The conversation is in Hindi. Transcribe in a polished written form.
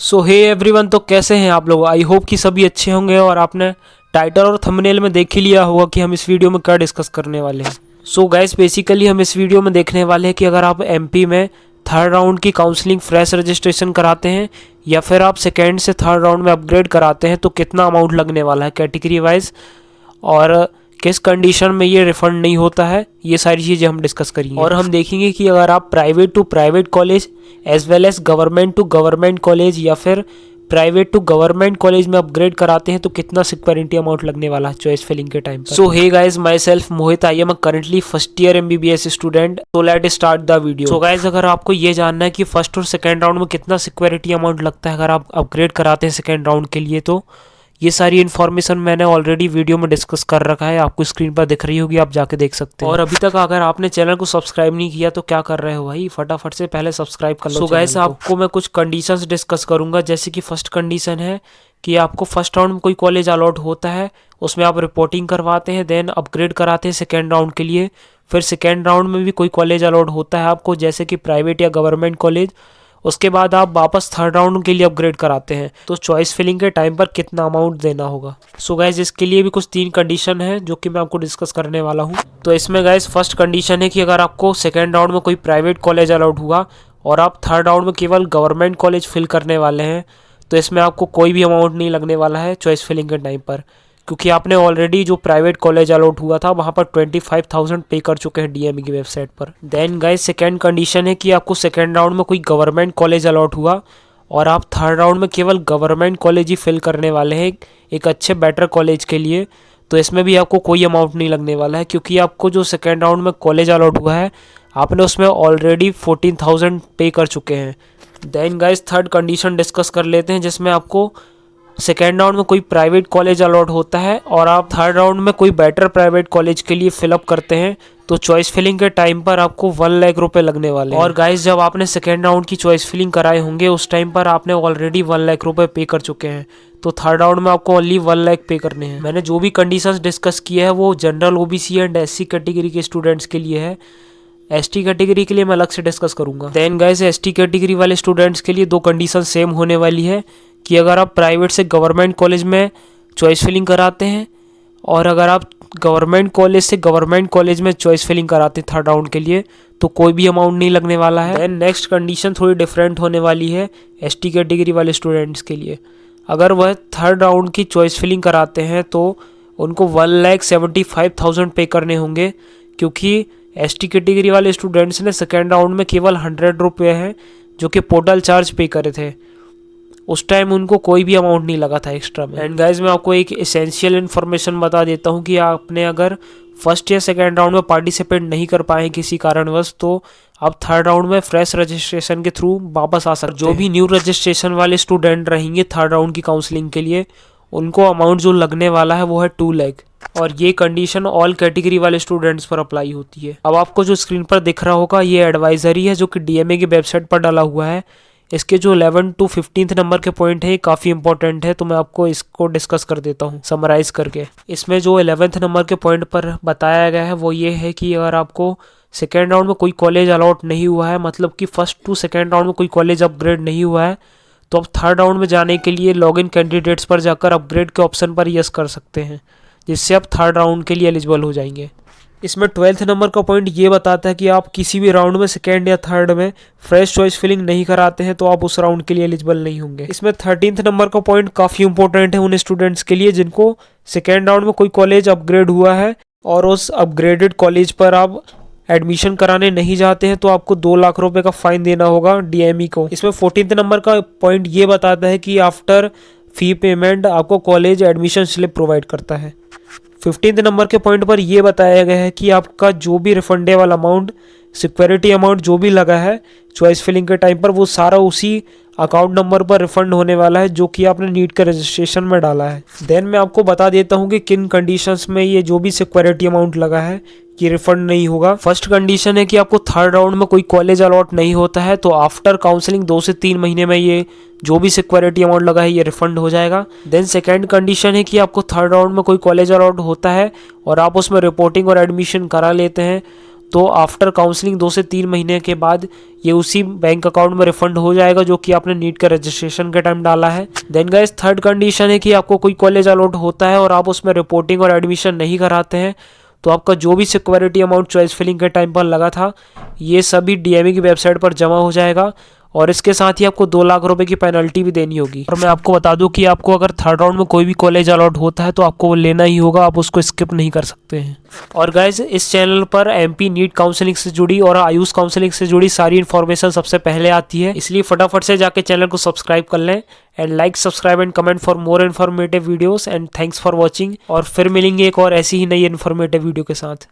सो हे एवरीवन, तो कैसे हैं आप लोग। आई होप कि सभी अच्छे होंगे और आपने टाइटल और थंबनेल में देख ही लिया होगा कि हम इस वीडियो में क्या डिस्कस करने वाले हैं। सो गाइस, बेसिकली हम इस वीडियो में देखने वाले हैं कि अगर आप एमपी में थर्ड राउंड की काउंसलिंग फ्रेश रजिस्ट्रेशन कराते हैं या फिर आप सेकेंड से थर्ड राउंड में अपग्रेड कराते हैं तो कितना अमाउंट लगने वाला है कैटेगरी वाइज, और किस कंडीशन में ये रिफंड नहीं होता है। ये सारी चीज़ें हम डिस्कस करेंगे और हम देखेंगे कि अगर आप private to private college as well as government to government college या फिर प्राइवेट टू गवर्नमेंट कॉलेज में अपग्रेड कराते हैं तो कितना सिक्योरिटी अमाउंट लगने वाला है चॉइस फिलिंग के टाइम पर। So hey guys, myself Mohit, I am currently first year MBBS student. So let start the video. So guys, अगर आपको ये जानना है कि फर्स्ट और सेकेंड राउंड में कितना सिक्योरिटी अमाउंट लगता है अगर आप अपग्रेड कराते हैं सेकेंड राउंड के लिए, तो ये सारी इन्फॉर्मेशन मैंने ऑलरेडी वीडियो में डिस्कस कर रखा है, आपको स्क्रीन पर दिख रही होगी, आप जाके देख सकते हैं। और अभी तक अगर आपने चैनल को सब्सक्राइब नहीं किया तो क्या कर रहे हो भाई, फटाफट से पहले सब्सक्राइब कर लो। सो गाइस, आपको मैं कुछ कंडीशंस डिस्कस करूंगा। जैसे कि फर्स्ट कंडीशन है कि आपको फर्स्ट राउंड में कोई कॉलेज अलॉट होता है, उसमें आप रिपोर्टिंग करवाते हैं, देन अपग्रेड कराते हैं सेकेंड राउंड के लिए। फिर सेकेंड राउंड में भी कोई कॉलेज अलॉट होता है आपको, जैसे कि प्राइवेट या गवर्नमेंट कॉलेज, उसके बाद आप वापस थर्ड राउंड के लिए अपग्रेड कराते हैं तो चॉइस फिलिंग के टाइम पर कितना अमाउंट देना होगा। सो गाइज, इसके लिए भी कुछ 3 कंडीशन है जो कि मैं आपको डिस्कस करने वाला हूँ। तो इसमें गाइज फर्स्ट कंडीशन है कि अगर आपको सेकेंड राउंड में कोई प्राइवेट कॉलेज अलाउड हुआ और आप थर्ड राउंड में केवल गवर्नमेंट कॉलेज फिल करने वाले हैं तो इसमें आपको कोई भी अमाउंट नहीं लगने वाला है चॉइस फिलिंग के टाइम पर, क्योंकि आपने ऑलरेडी जो प्राइवेट कॉलेज अलॉट हुआ था वहाँ पर 25,000 पे कर चुके हैं DME की वेबसाइट पर। देन गाइस, सेकेंड कंडीशन है कि आपको सेकेंड राउंड में कोई गवर्नमेंट कॉलेज अलॉट हुआ और आप थर्ड राउंड में केवल गवर्नमेंट कॉलेज ही फिल करने वाले हैं एक अच्छे बेटर कॉलेज के लिए, तो इसमें भी आपको कोई अमाउंट नहीं लगने वाला है, क्योंकि आपको जो सेकेंड राउंड में कॉलेज अलॉट हुआ है आपने उसमें ऑलरेडी 14,000 पे कर चुके हैं। Then guys, third condition discuss कर लेते हैं, जिसमें आपको सेकेंड राउंड में कोई प्राइवेट कॉलेज अलॉट होता है और आप थर्ड राउंड में कोई बेटर प्राइवेट कॉलेज के लिए फिलअप करते हैं तो चॉइस फिलिंग के टाइम पर आपको 1 लाख रुपए लगने वाले हैं। और गाइस, जब आपने सेकेंड राउंड की चॉइस फिलिंग कराए होंगे उस टाइम पर आपने ऑलरेडी 1 लाख रुपए पे कर चुके हैं, तो थर्ड राउंड में आपको ओनली 1 लाख पे करने हैं। मैंने जो भी कंडीशंस डिस्कस किए हैं वो general OBC and SC category के स्टूडेंट्स के लिए है। ST कैटेगरी के लिए मैं अलग से डिस्कस करूंगा। देन गाइस, ST कैटेगरी वाले स्टूडेंट्स के लिए 2 कंडीशन सेम होने वाली है कि अगर आप प्राइवेट से गवर्नमेंट कॉलेज में चॉइस फिलिंग कराते हैं और अगर आप गवर्नमेंट कॉलेज से गवर्नमेंट कॉलेज में चॉइस फिलिंग कराते हैं थर्ड राउंड के लिए तो कोई भी अमाउंट नहीं लगने वाला है। देन नेक्स्ट कंडीशन थोड़ी डिफरेंट होने वाली है ST कैटेगरी वाले स्टूडेंट्स के लिए। अगर वह थर्ड राउंड की चॉइस फिलिंग कराते हैं तो उनको 1,75,000 पे करने होंगे, क्योंकि ST कैटेगरी वाले स्टूडेंट्स ने सेकेंड राउंड में केवल 100 रुपये हैं जो कि पोर्टल चार्ज पे करे थे, उस टाइम उनको कोई भी अमाउंट नहीं लगा था एक्स्ट्रा में। एंड गाइज, मैं आपको एक एसेंशियल इन्फॉर्मेशन बता देता हूँ कि आपने अगर फर्स्ट या सेकेंड राउंड में पार्टिसिपेट नहीं कर पाए किसी कारणवश तो आप थर्ड राउंड में फ्रेश रजिस्ट्रेशन के थ्रू वापस आ सकते हैं। जो भी न्यू रजिस्ट्रेशन वाले स्टूडेंट रहेंगे थर्ड राउंड की काउंसलिंग के लिए उनको अमाउंट जो लगने वाला है वो है 2 लाख, और ये कंडीशन ऑल कैटेगरी वाले स्टूडेंट्स पर अप्लाई होती है। अब आपको जो स्क्रीन पर दिख रहा होगा ये एडवाइजरी है जो कि DMA की वेबसाइट पर डाला हुआ है। इसके जो 11 to 15 नंबर के पॉइंट है काफ़ी इंपॉर्टेंट है, तो मैं आपको इसको डिस्कस कर देता हूँ समराइज करके। इसमें जो 11th नंबर के पॉइंट पर बताया गया है वो ये है कि अगर आपको सेकेंड राउंड में कोई कॉलेज अलॉट नहीं हुआ है, मतलब कि फर्स्ट टू सेकेंड राउंड में कोई कॉलेज अपग्रेड नहीं हुआ है, तो आप थर्ड राउंड में जाने के लिए लॉगिन कैंडिडेट्स पर जाकर अपग्रेड के ऑप्शन पर यस कर सकते हैं, जिससे आप थर्ड राउंड के लिए एलिजिबल हो जाएंगे। इसमें 12th नंबर का पॉइंट ये बताता है कि आप किसी भी राउंड में सेकेंड या थर्ड में फ्रेश चॉइस फिलिंग नहीं कराते हैं तो आप उस राउंड के लिए एलिजिबल नहीं होंगे। इसमें 13th नंबर का पॉइंट काफ़ी इंपॉर्टेंट है उन स्टूडेंट्स के लिए जिनको सेकेंड राउंड में कोई कॉलेज अपग्रेड हुआ है और उस अपग्रेडेड कॉलेज पर आप एडमिशन कराने नहीं जाते हैं तो आपको 2 लाख रुपए का फाइन देना होगा DME को। इसमें 14th नंबर का पॉइंट ये बताता है कि आफ्टर फी पेमेंट आपको कॉलेज एडमिशन स्लिप प्रोवाइड करता है। 15th नंबर के पॉइंट पर यह बताया गया है कि आपका जो भी रिफंडेबल अमाउंट, सिक्योरिटी अमाउंट जो भी लगा है चॉइस फिलिंग के टाइम पर वो सारा उसी अकाउंट नंबर पर रिफंड होने वाला है जो कि आपने नीट के रजिस्ट्रेशन में डाला है। देन मैं आपको बता देता हूँ कि किन कंडीशंस में ये जो भी सिक्योरिटी अमाउंट लगा है कि रिफंड नहीं होगा। फर्स्ट कंडीशन है कि आपको थर्ड राउंड में कोई कॉलेज अलॉट नहीं होता है तो आफ्टर काउंसलिंग 2 से 3 महीने में ये जो भी सिक्योरिटी अमाउंट लगा है ये रिफंड हो जाएगा। देन सेकेंड कंडीशन है कि आपको थर्ड राउंड में कोई कॉलेज अलॉट होता है और आप उसमें रिपोर्टिंग और एडमिशन करा लेते हैं तो आफ्टर काउंसलिंग 2 से 3 महीने के बाद ये उसी बैंक अकाउंट में रिफंड हो जाएगा जो कि आपने नीट का रजिस्ट्रेशन के टाइम डाला है। देन गाइस थर्ड कंडीशन है कि आपको कोई कॉलेज अलॉट होता है और आप उसमें रिपोर्टिंग और एडमिशन नहीं कराते हैं तो आपका जो भी सिक्योरिटी अमाउंट चॉइस फिलिंग के टाइम पर लगा था ये सभी डीएमई की वेबसाइट पर जमा हो जाएगा और इसके साथ ही आपको 2 लाख रुपए की पेनल्टी भी देनी होगी। और मैं आपको बता दूं कि आपको अगर थर्ड राउंड में कोई भी कॉलेज अलॉट होता है तो आपको वो लेना ही होगा, आप उसको स्किप नहीं कर सकते हैं। और गाइज इस चैनल पर एमपी नीट काउंसलिंग से जुड़ी और आयुष काउंसलिंग से जुड़ी सारी इन्फॉर्मेशन सबसे पहले आती है, इसलिए फटाफट से जाके चैनल को सब्सक्राइब कर लें and like subscribe and comment for more informative videos and thanks for watching. और फिर मिलेंगे एक और ऐसी ही नई इन्फॉर्मेटिव वीडियो के साथ।